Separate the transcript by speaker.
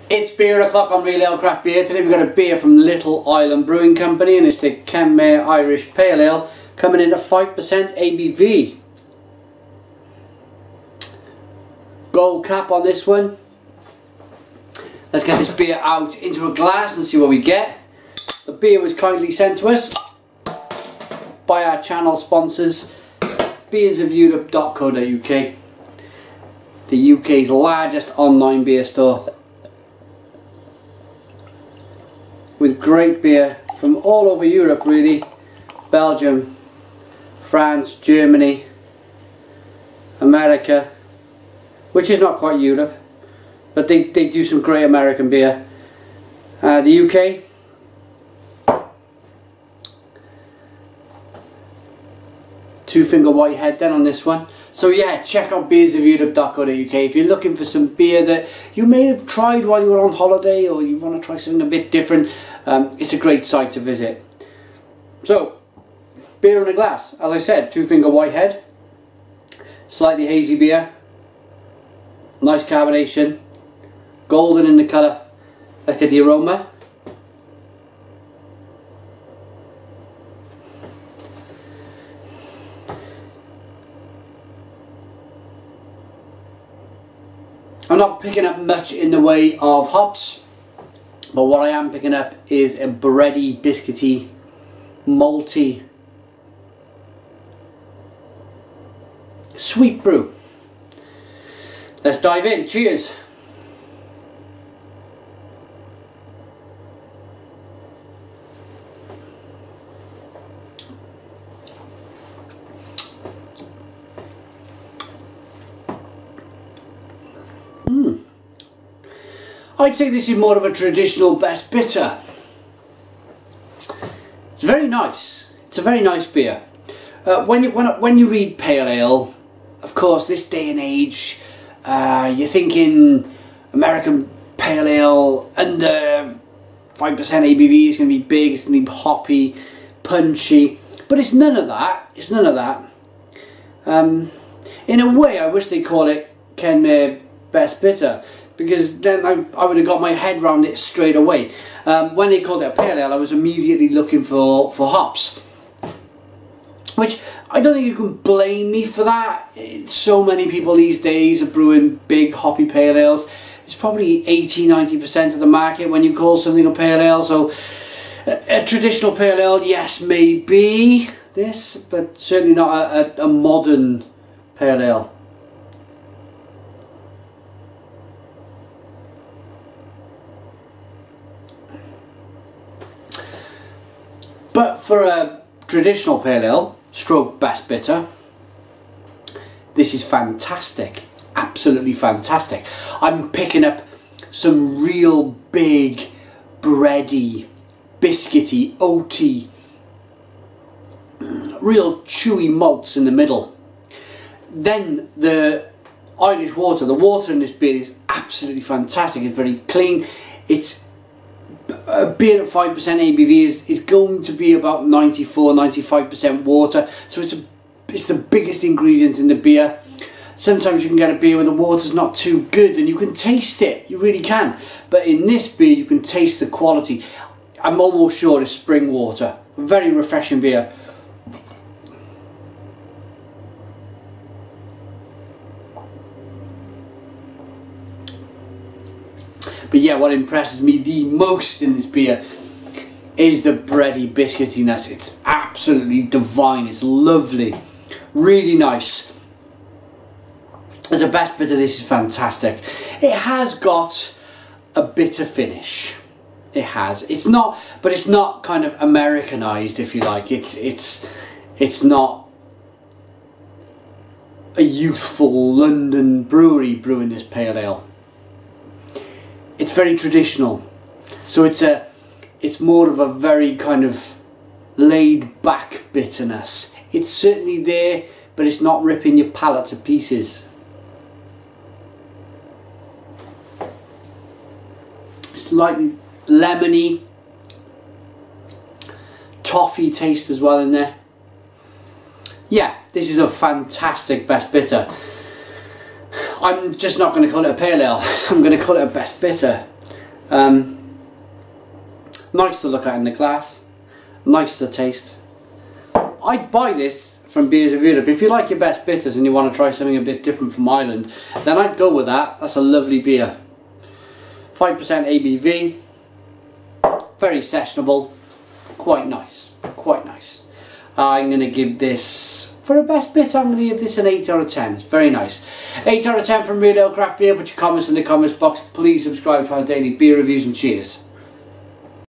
Speaker 1: It's beer o'clock on Real Ale Craft Beer. Today we've got a beer from Little Island Brewing Company, and it's the Kenmare Irish Pale Ale, coming in at 5% ABV. Gold cap on this one. Let's get this beer out into a glass and see what we get. The beer was kindly sent to us by our channel sponsors, beersofeurope.co.uk, the UK's largest online beer store, with great beer from all over Europe really. Belgium, France, Germany, America, which is not quite Europe, but they do some great American beer. The UK, two-finger whitehead then on this one. So yeah, check out beersofeurope.co.uk if you're looking for some beer that you may have tried while you were on holiday, or you want to try something a bit different. It's a great site to visit. So, beer in a glass. As I said, two-finger whitehead, slightly hazy beer, nice carbonation, golden in the colour. Let's get the aroma. I'm not picking up much in the way of hops, but what I am picking up is a bready, biscuity, malty, sweet brew. Let's dive in. Cheers. I'd say this is more of a traditional best bitter. It's very nice. It's a very nice beer. When you read pale ale, of course, this day and age, you're thinking American pale ale under 5% ABV is going to be big. It's going to be hoppy, punchy, but it's none of that. It's none of that. In a way, I wish they call it Kenmare Best Bitter, because then I would have got my head around it straight away. When they called it a pale ale, I was immediately looking for hops, which I don't think you can blame me for that. So many people these days are brewing big hoppy pale ales. It's probably 80–90% of the market when you call something a pale ale. So a traditional pale ale, yes, maybe this, but certainly not a modern pale ale. But for a traditional pale ale, stroke best bitter, this is fantastic. Absolutely fantastic. I'm picking up some real big, bready, biscuity, oaty, real chewy malts in the middle. Then the Irish water, the water in this beer is absolutely fantastic. It's very clean. It's a beer at 5% ABV is going to be about 94–95% water, so it's the biggest ingredient in the beer. Sometimes you can get a beer where the water's not too good and you can taste it, you really can, but in this beer you can taste the quality. I'm almost sure it's spring water. Very refreshing beer. But yeah, what impresses me the most in this beer is the bready biscuitiness. It's absolutely divine. It's lovely. Really nice. As a best bitter, this is fantastic. It has got a bitter finish. It has. It's not, but it's not kind of Americanized, if you like. It's not a youthful London brewery brewing this pale ale. It's very traditional, so it's more of a very kind of laid back bitterness. It's certainly there, but it's not ripping your palate to pieces. Slightly lemony, toffee taste as well in there. Yeah, this is a fantastic best bitter. I'm just not going to call it a pale ale. I'm going to call it a best bitter. Nice to look at in the glass, nice to taste. I'd buy this from Beers of Europe. If you like your best bitters and you want to try something a bit different from Ireland, then I'd go with that. That's a lovely beer. 5% ABV, very sessionable, quite nice, quite nice. I'm going to give this, for a best bitter, I'm going to give this an 8 out of 10. It's very nice. 8 out of 10 from Real Ale Craft Beer. Put your comments in the comments box. Please subscribe to our daily beer reviews, and cheers.